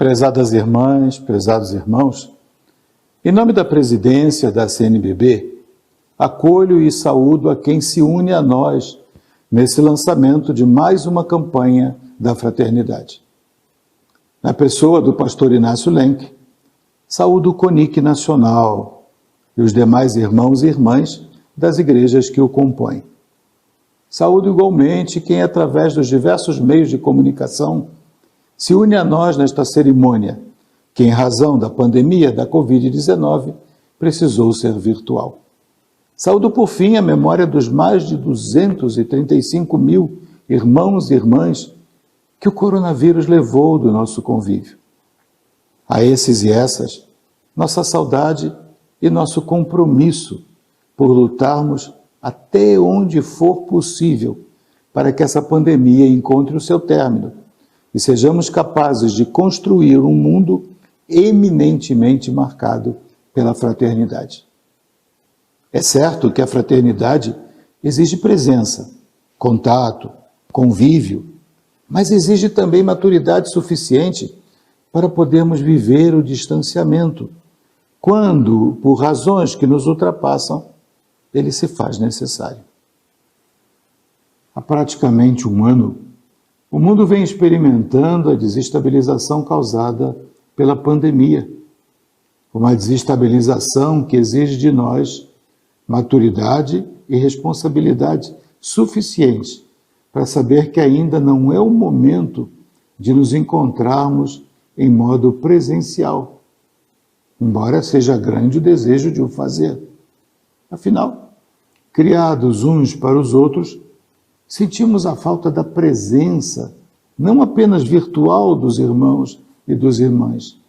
Prezadas irmãs, prezados irmãos, em nome da presidência da CNBB, acolho e saúdo a quem se une a nós nesse lançamento de mais uma campanha da fraternidade. Na pessoa do pastor Inácio Lenk, saúdo o CONIC Nacional e os demais irmãos e irmãs das igrejas que o compõem. Saúdo igualmente quem, através dos diversos meios de comunicação, se une a nós nesta cerimônia, que em razão da pandemia da Covid-19 precisou ser virtual. Saúdo por fim a memória dos mais de 235 mil irmãos e irmãs que o coronavírus levou do nosso convívio. A esses e essas, nossa saudade e nosso compromisso por lutarmos até onde for possível para que essa pandemia encontre o seu término e sejamos capazes de construir um mundo eminentemente marcado pela fraternidade. É certo que a fraternidade exige presença, contato, convívio, mas exige também maturidade suficiente para podermos viver o distanciamento, quando, por razões que nos ultrapassam, ele se faz necessário. Há praticamente um ano, o mundo vem experimentando a desestabilização causada pela pandemia. Uma desestabilização que exige de nós maturidade e responsabilidade suficientes para saber que ainda não é o momento de nos encontrarmos em modo presencial, embora seja grande o desejo de o fazer. Afinal, criados uns para os outros, sentimos a falta da presença, não apenas virtual dos irmãos e dos irmãs.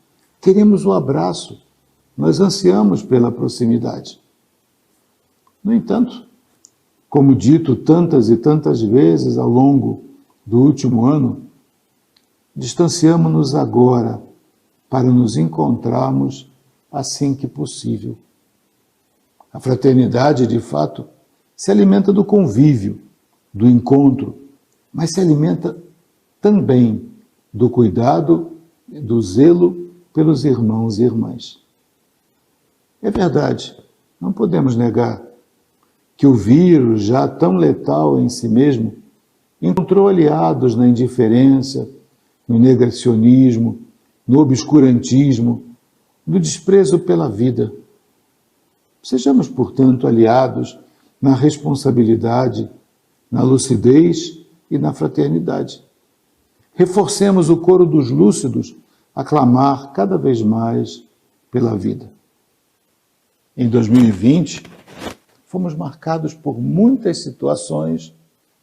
Queremos o abraço, nós ansiamos pela proximidade. No entanto, como dito tantas e tantas vezes ao longo do último ano, distanciamo-nos agora para nos encontrarmos assim que possível. A fraternidade, de fato, se alimenta do convívio, do encontro, mas se alimenta também do cuidado, do zelo pelos irmãos e irmãs. É verdade, não podemos negar que o vírus, já tão letal em si mesmo, encontrou aliados na indiferença, no negacionismo, no obscurantismo, no desprezo pela vida. Sejamos, portanto, aliados na responsabilidade, na lucidez e na fraternidade. Reforcemos o coro dos lúcidos a clamar cada vez mais pela vida. Em 2020, fomos marcados por muitas situações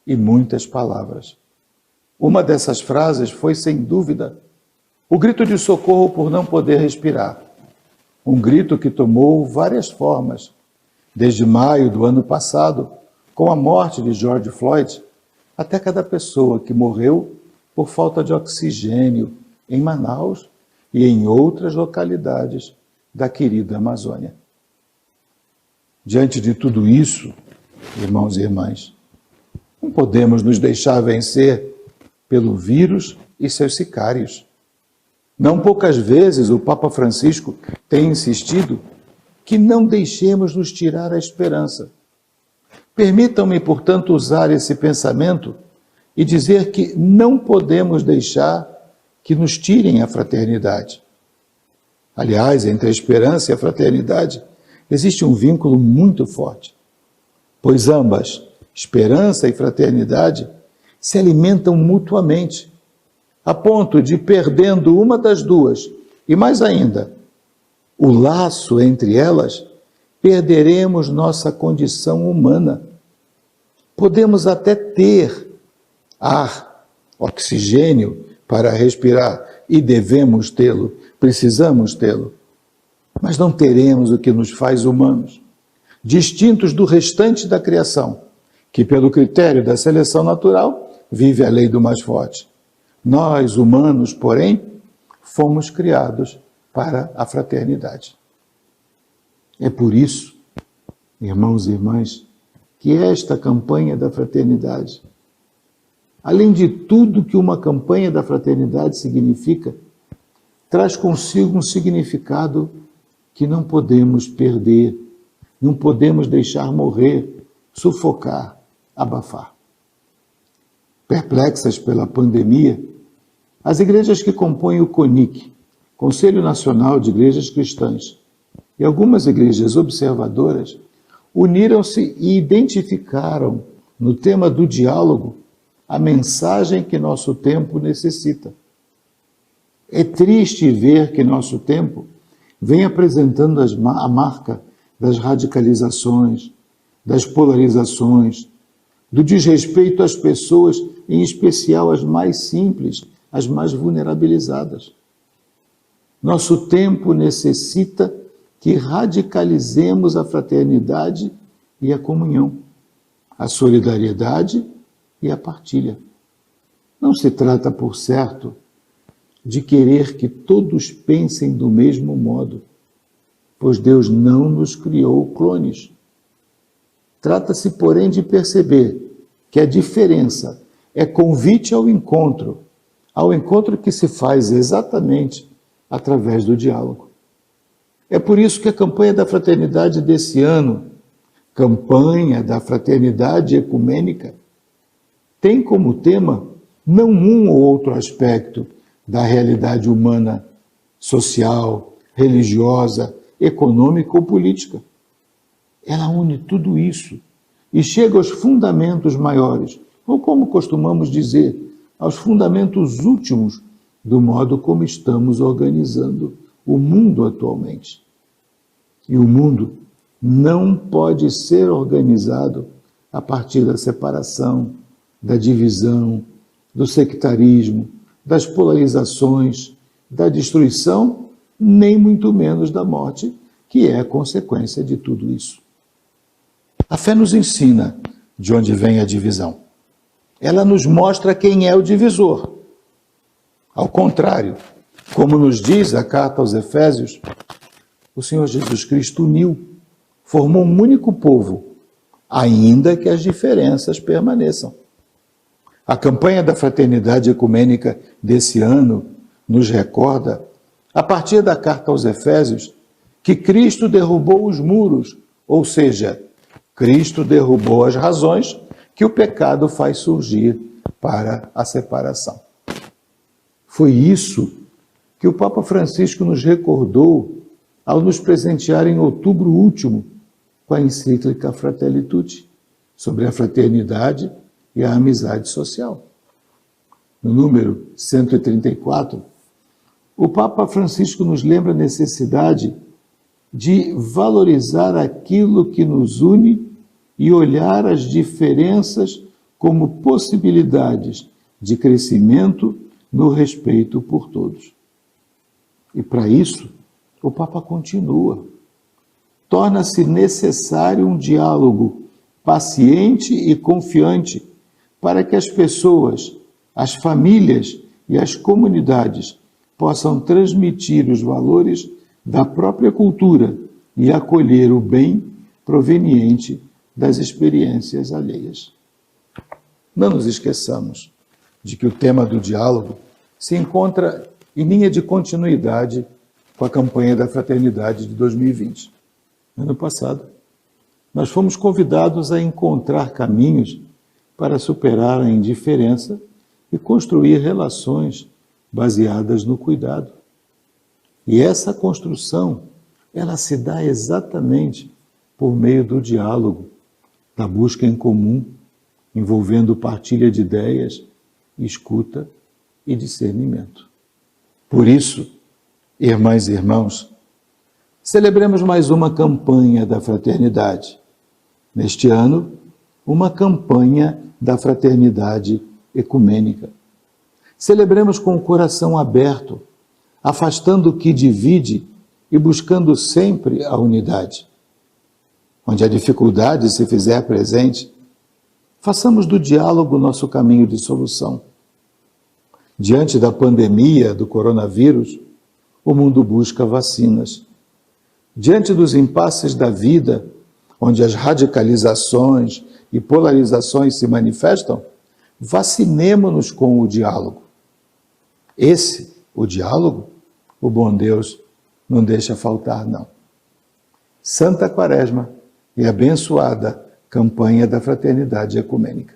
e muitas palavras. Uma dessas frases foi, sem dúvida, o grito de socorro por não poder respirar. Um grito que tomou várias formas, desde maio do ano passado, com a morte de George Floyd, até cada pessoa que morreu por falta de oxigênio em Manaus e em outras localidades da querida Amazônia. Diante de tudo isso, irmãos e irmãs, não podemos nos deixar vencer pelo vírus e seus sicários. Não poucas vezes o Papa Francisco tem insistido que não deixemos nos tirar a esperança. Permitam-me, portanto, usar esse pensamento e dizer que não podemos deixar que nos tirem a fraternidade. Aliás, entre a esperança e a fraternidade, existe um vínculo muito forte, pois ambas, esperança e fraternidade, se alimentam mutuamente, a ponto de, perdendo uma das duas, e mais ainda, o laço entre elas, perderemos nossa condição humana. Podemos até ter ar, oxigênio para respirar, e devemos tê-lo, precisamos tê-lo. Mas não teremos o que nos faz humanos, distintos do restante da criação, que pelo critério da seleção natural vive a lei do mais forte. Nós, humanos, porém, fomos criados para a fraternidade. É por isso, irmãos e irmãs, que esta campanha da fraternidade, além de tudo que uma campanha da fraternidade significa, traz consigo um significado que não podemos perder, não podemos deixar morrer, sufocar, abafar. Perplexas pela pandemia, as igrejas que compõem o CONIC, Conselho Nacional de Igrejas Cristãs, e algumas igrejas observadoras, uniram-se e identificaram no tema do diálogo a mensagem que nosso tempo necessita. É triste ver que nosso tempo vem apresentando a marca das radicalizações, das polarizações, do desrespeito às pessoas, em especial as mais simples, as mais vulnerabilizadas. Nosso tempo necessita que radicalizemos a fraternidade e a comunhão, a solidariedade e a partilha. Não se trata, por certo, de querer que todos pensem do mesmo modo, pois Deus não nos criou clones. Trata-se, porém, de perceber que a diferença é convite ao encontro que se faz exatamente através do diálogo. É por isso que a campanha da fraternidade desse ano, Campanha da Fraternidade Ecumênica, tem como tema não um ou outro aspecto da realidade humana, social, religiosa, econômica ou política. Ela une tudo isso e chega aos fundamentos maiores, ou como costumamos dizer, aos fundamentos últimos do modo como estamos organizando o mundo atualmente. E o mundo não pode ser organizado a partir da separação, da divisão, do sectarismo, das polarizações, da destruição, nem muito menos da morte, que é a consequência de tudo isso. A fé nos ensina de onde vem a divisão. Ela nos mostra quem é o divisor. Ao contrário, como nos diz a carta aos Efésios, o Senhor Jesus Cristo uniu, formou um único povo, ainda que as diferenças permaneçam. A campanha da Fraternidade Ecumênica desse ano nos recorda, a partir da carta aos Efésios, que Cristo derrubou os muros, ou seja, Cristo derrubou as razões que o pecado faz surgir para a separação. Foi isso que o Papa Francisco nos recordou ao nos presentear em outubro último com a encíclica Fratelli Tutti, sobre a fraternidade e a amizade social. No número 134, o Papa Francisco nos lembra a necessidade de valorizar aquilo que nos une e olhar as diferenças como possibilidades de crescimento no respeito por todos. E para isso, o Papa continua. Torna-se necessário um diálogo paciente e confiante para que as pessoas, as famílias e as comunidades possam transmitir os valores da própria cultura e acolher o bem proveniente das experiências alheias. Não nos esqueçamos de que o tema do diálogo se encontra em linha de continuidade com a campanha da Fraternidade de 2020. Ano passado, nós fomos convidados a encontrar caminhos para superar a indiferença e construir relações baseadas no cuidado. E essa construção, ela se dá exatamente por meio do diálogo, da busca em comum, envolvendo partilha de ideias, escuta e discernimento. Por isso, irmãs e irmãos, celebremos mais uma campanha da fraternidade. Neste ano, uma campanha da fraternidade ecumênica. Celebremos com o coração aberto, afastando o que divide e buscando sempre a unidade. Onde a dificuldade se fizer presente, façamos do diálogo nosso caminho de solução. Diante da pandemia do coronavírus, o mundo busca vacinas. Diante dos impasses da vida, onde as radicalizações e polarizações se manifestam, vacinemo-nos com o diálogo. Esse, o diálogo, o bom Deus não deixa faltar, não. Santa Quaresma e abençoada campanha da Fraternidade Ecumênica.